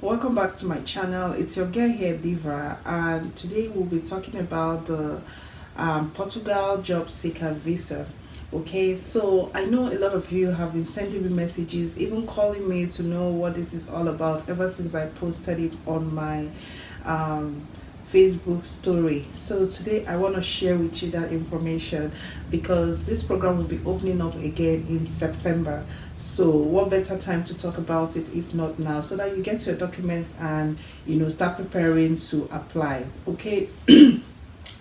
Welcome back to my channel. It's your girl here, Diva, and today we'll be talking about the Portugal job seeker visa. Okay, so I know a lot of you have been sending me messages, even calling me to know what this is all about ever since I posted it on my um, Facebook story. So today I want to share with you that information because this program will be opening up again in September. So what better time to talk about it if not now, so that you get your documents and start preparing to apply. Okay.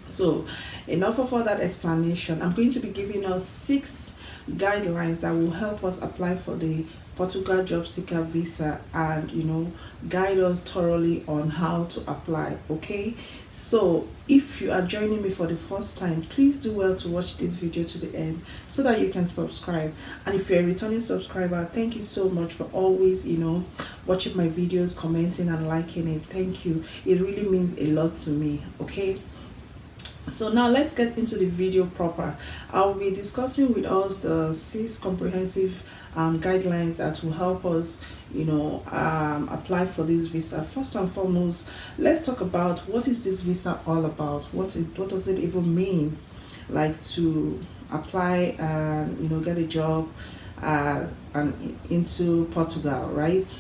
So, enough of all that explanation. I'm going to be giving us 6 guidelines that will help us apply for the Portugal job seeker visa and guide us thoroughly on how to apply. Okay, so if you are joining me for the first time, please do well to watch this video to the end so that you can subscribe. And if you're a returning subscriber, thank you so much for always watching my videos, commenting and liking it. Thank you, it really means a lot to me. Okay, so now let's get into the video proper. I'll be discussing with us the 6 comprehensive guidelines that will help us apply for this visa. First and foremost, let's talk about what is this visa all about. What does it even mean, like, to apply and get a job and into Portugal, right?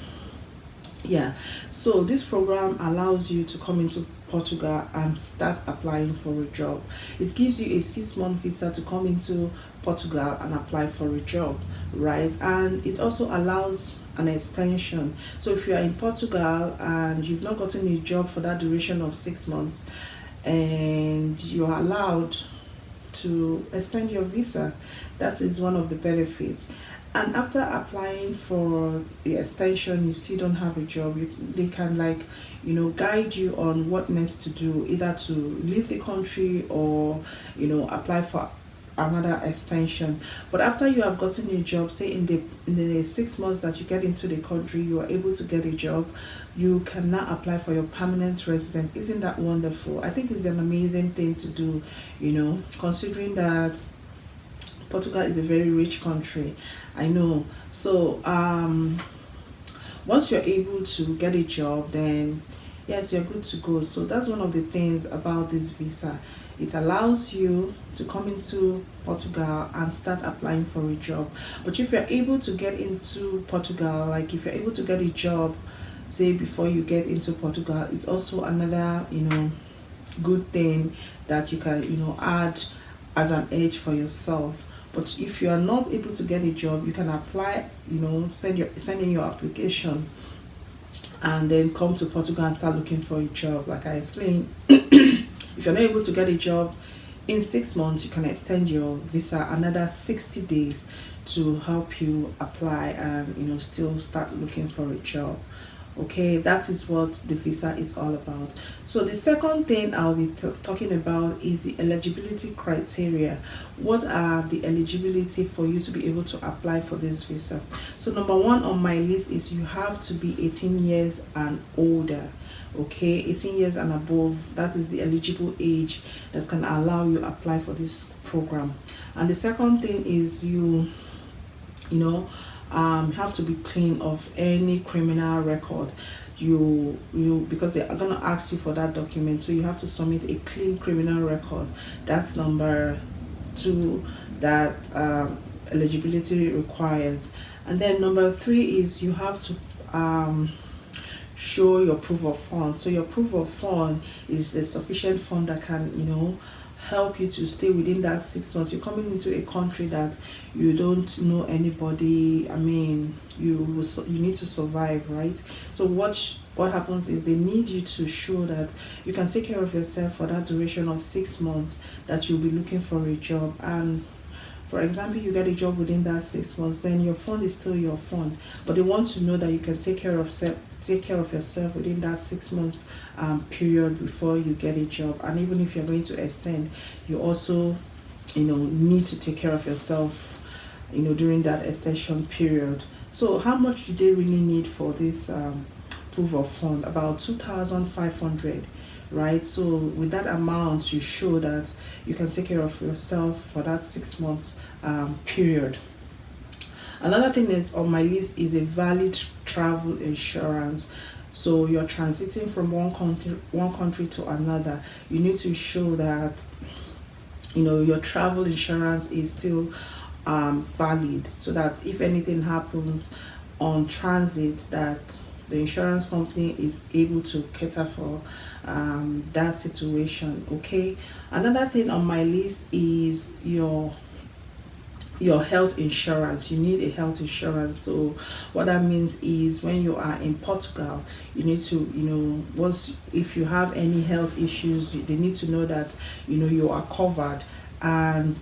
Yeah, so this program allows you to come into Portugal and start applying for a job. It gives you a 6-month visa to come into Portugal and apply for a job, right? And it also allows an extension. So if you are in Portugal and you've not gotten a job for that duration of 6 months, and you are allowed to extend your visa, that is one of the benefits. And after applying for the extension, you still don't have a job, they can guide you on what next to do, either to leave the country or apply for another extension. But after you have gotten a job, say in the 6 months that you get into the country, you are able to get a job, you can now apply for your permanent resident. Isn't that wonderful? I think it's an amazing thing to do, considering that Portugal is a very rich country. I know. So once you're able to get a job, then yes, you're good to go. So that's one of the things about this visa. It allows you to come into Portugal and start applying for a job. But if you're able to get into Portugal, like if you're able to get a job, say before you get into Portugal, it's also another good thing that you can add as an edge for yourself. But if you are not able to get a job, you can apply, send in your application and then come to Portugal and start looking for a job. Like I explained, if you're not able to get a job in 6 months, you can extend your visa another 60 days to help you apply and still start looking for a job. Okay, that is what the visa is all about. So the second thing I'll be talking about is the eligibility criteria. What are the eligibility for you to be able to apply for this visa? So number one on my list is you have to be 18 years and older. Okay, 18 years and above, that is the eligible age that can allow you apply for this program. And the second thing is you have to be clean of any criminal record. You because they are going to ask you for that document, so you have to submit a clean criminal record. That's number 2 that eligibility requires. And then number 3 is you have to show your proof of fund. So your proof of fund is the sufficient fund that can help you to stay within that 6 months. You're coming into a country that you don't know anybody. I mean, you need to survive, right? So what happens is they need you to show that you can take care of yourself for that duration of 6 months that you'll be looking for a job. And for example, you get a job within that 6 months, then your fund is still your fund, but they want to know that you can take care of yourself within that 6 months period before you get a job. And even if you're going to extend, you also need to take care of yourself during that extension period. So how much do they really need for this proof of fund? About 2,500, right? So with that amount, you show that you can take care of yourself for that 6 months period. Another thing is on my list is a valid travel insurance. So you're transiting from one country to another. You need to show that your travel insurance is still valid, so that if anything happens on transit, that the insurance company is able to cater for that situation. Okay, another thing on my list is your health insurance. You need a health insurance. So what that means is when you are in Portugal, you need to, once, if you have any health issues, they need to know that you are covered. And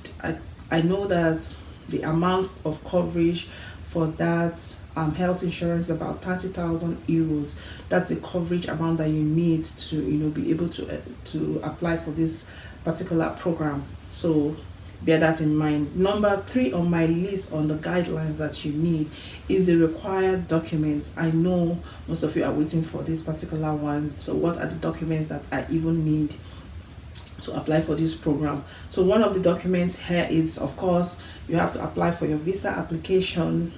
I know that the amount of coverage for that health insurance is about 30,000 euros. That's the coverage amount that you need to be able to apply for this particular program. So bear that in mind. Number 3 on my list on the guidelines that you need is the required documents. I know most of you are waiting for this particular one. So what are the documents that I even need to apply for this program? So one of the documents here is, of course, you have to apply for your visa application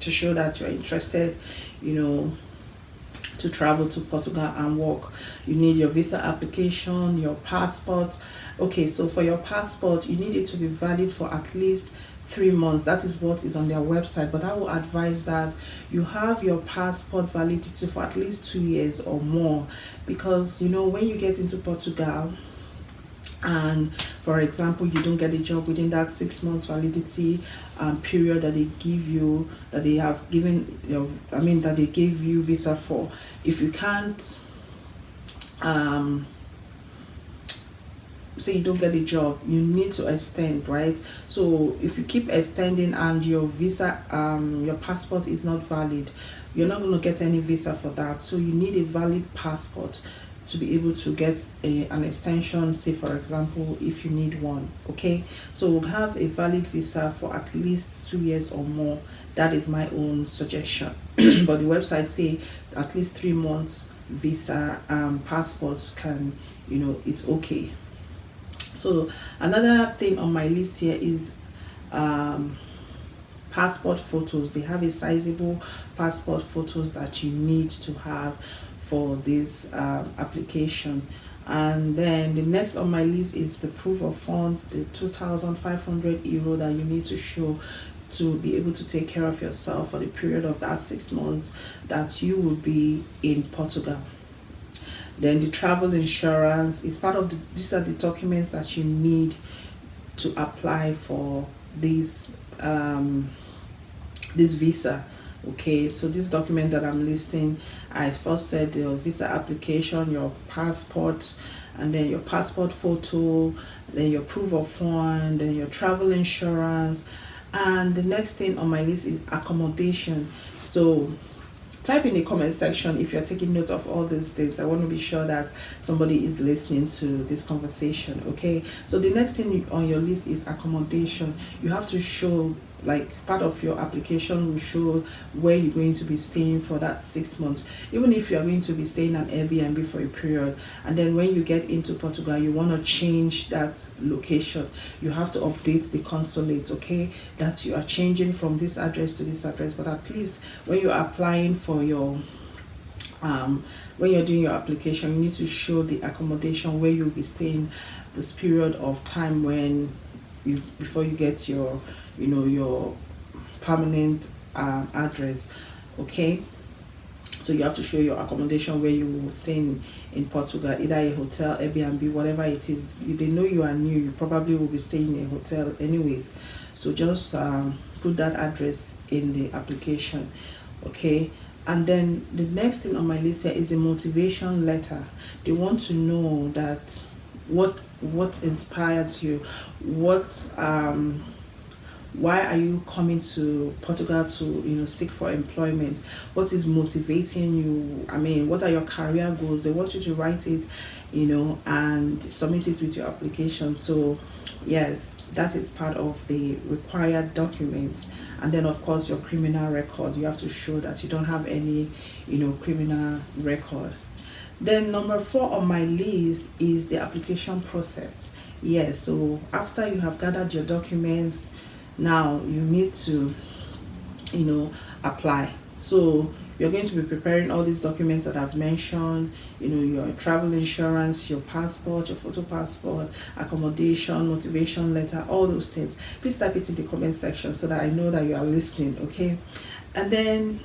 to show that you're interested, to travel to Portugal and work. You need your visa application, your passport. Okay, so for your passport, you need it to be valid for at least 3 months. That is what is on their website, but I will advise that you have your passport validity for at least 2 years or more, because when you get into Portugal and, for example, you don't get a job within that 6 months validity period that they give you, that they have given that they gave you visa for, if you can't say you don't get a job, you need to extend, right? So if you keep extending and your visa your passport is not valid, you're not going to get any visa for that. So you need a valid passport to be able to get an extension, say for example, if you need one. Okay, so have a valid visa for at least 2 years or more. That is my own suggestion. But the website say at least 3 months visa passports can, it's okay. So another thing on my list here is passport photos. They have a sizable passport photos that you need to have for this application. And then the next on my list is the proof of fund, the 2,500 euro that you need to show to be able to take care of yourself for the period of that 6 months that you will be in Portugal. Then the travel insurance is part of these are the documents that you need to apply for this visa. Okay, so this document that I'm listing, I first said your visa application, your passport, and then your passport photo, then your proof of fund, then your travel insurance, and the next thing on my list is accommodation. So type in the comment section if you're taking note of all these things. I want to be sure that somebody is listening to this conversation. Okay, so the next thing on your list is accommodation. You have to show, like, part of your application will show where you're going to be staying for that 6 months, even if you're going to be staying at Airbnb for a period, and then when you get into Portugal you want to change that location, you have to update the consulate, okay, that you are changing from this address to this address. But at least when you're applying for your when you're doing your application, you need to show the accommodation where you'll be staying this period of time when before you get your your permanent address. Okay, so you have to show your accommodation where you will stay in Portugal, either a hotel, Airbnb, whatever it is. They know you are new, you probably will be staying in a hotel anyways, so just put that address in the application. Okay, and then the next thing on my list here is the motivation letter. They want to know that what inspired you, why are you coming to Portugal to seek for employment, what is motivating you, what are your career goals. They want you to write it and submit it with your application. So yes, that is part of the required documents. And then of course your criminal record, you have to show that you don't have any criminal record. Then number 4 on my list is the application process. Yes, so after you have gathered your documents, now you need to apply. So you're going to be preparing all these documents that I've mentioned, your travel insurance, your passport, your photo passport, accommodation, motivation letter, all those things. Please type it in the comment section so that I know that you are listening, okay? And then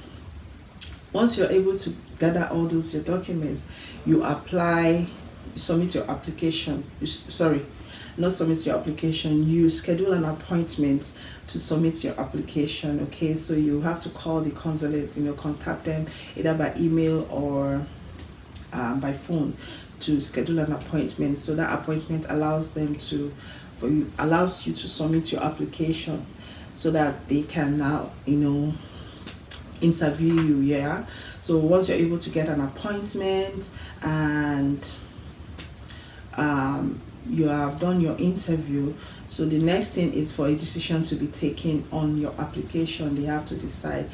once you're able to gather all those your documents, you apply, you submit your application. Sorry, not submit your application, you schedule an appointment to submit your application. Okay, so you have to call the consulate, contact them either by email or by phone to schedule an appointment. So that appointment allows allows you to submit your application so that they can now interview you. Yeah, so once you're able to get an appointment and you have done your interview, so the next thing is for a decision to be taken on your application. They have to decide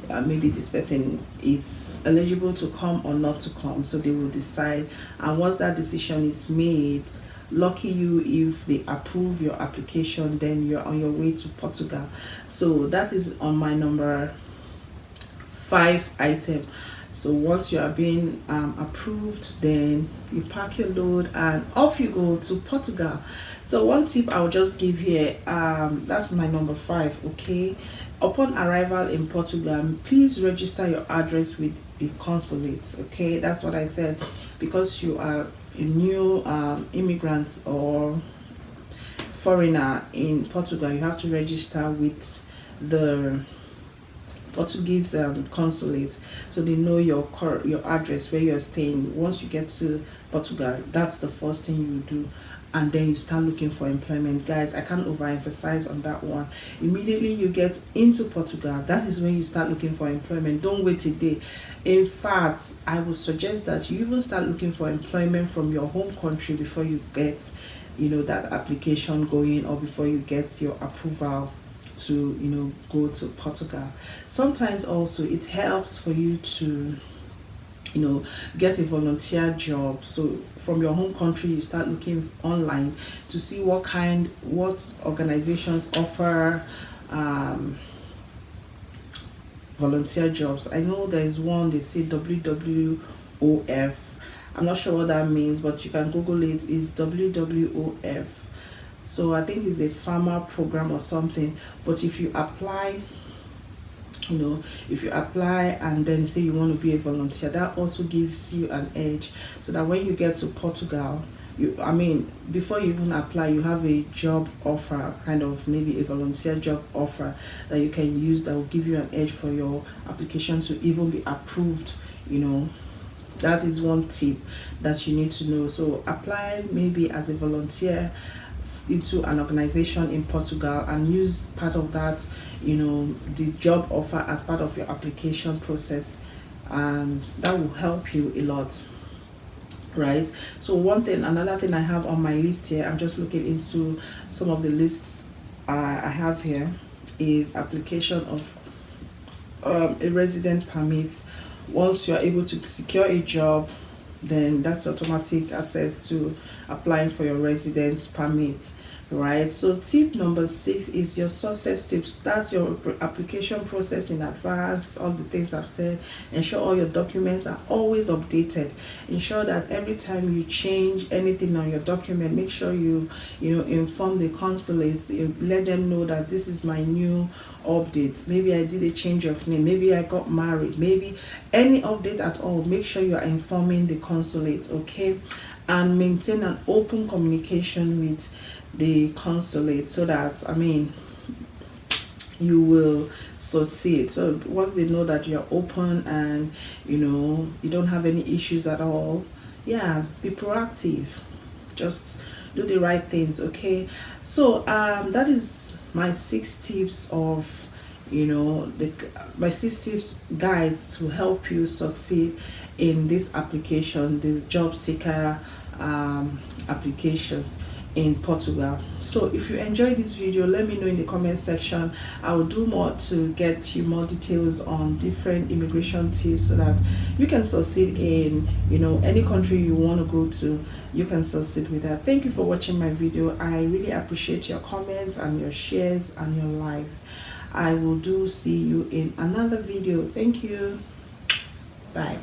maybe this person is eligible to come or not to come, so they will decide. And once that decision is made, lucky you, if they approve your application, then you're on your way to Portugal. So that is on my number 5 item. So once you are being approved, then you pack your load and off you go to Portugal. So one tip I'll just give here, that's my number 5, okay? Upon arrival in Portugal, please register your address with the consulate, okay? That's what I said. Because you are a new immigrant or foreigner in Portugal, you have to register with the Portuguese consulate, so they know your address where you're staying. Once you get to Portugal, that's the first thing you do, and then you start looking for employment. Guys, I can't overemphasize on that one. Immediately you get into Portugal, that is when you start looking for employment. Don't wait a day. In fact, I would suggest that you even start looking for employment from your home country before you get that application going, or before you get your approval to go to Portugal. Sometimes also it helps for you to get a volunteer job. So from your home country, you start looking online to see what organizations offer volunteer jobs. I know there's one, they say WWOF. I'm not sure what that means, but you can Google it. It's WWOF. So I think it's a farmer program or something. But if you apply, and then say you want to be a volunteer, that also gives you an edge, so that when you get to Portugal, before you even apply, you have a job offer, kind of maybe a volunteer job offer that you can use, that will give you an edge for your application to even be approved. That is one tip that you need to know. So apply maybe as a volunteer into an organization in Portugal, and use part of that, the job offer as part of your application process, and that will help you a lot, right? So another thing I have on my list here, I'm just looking into some of the lists I have here, is application of a resident permit. Once you are able to secure a job, then that's automatic access to applying for your residence permit, right? So tip number 6 is your success tips. Start your application process in advance. All the things I've said. Ensure all your documents are always updated. Ensure that every time you change anything on your document, make sure you inform the consulate. Let them know that this is my new update. Maybe I did a change of name, maybe I got married, maybe any update at all. Make sure you are informing the consulate, okay? And maintain an open communication with the consulate, so that you will succeed. So once they know that you're open and you don't have any issues at all, be proactive, just do the right things, okay? So that is my 6 tips of my 6 tips guides to help you succeed in this application, the job seeker application in Portugal. So if you enjoyed this video, let me know in the comment section. I will do more to get you more details on different immigration tips, so that you can succeed in any country you want to go to. You can succeed with that. Thank you for watching my video. I really appreciate your comments and your shares and your likes. I will do see you in another video. Thank you. Bye.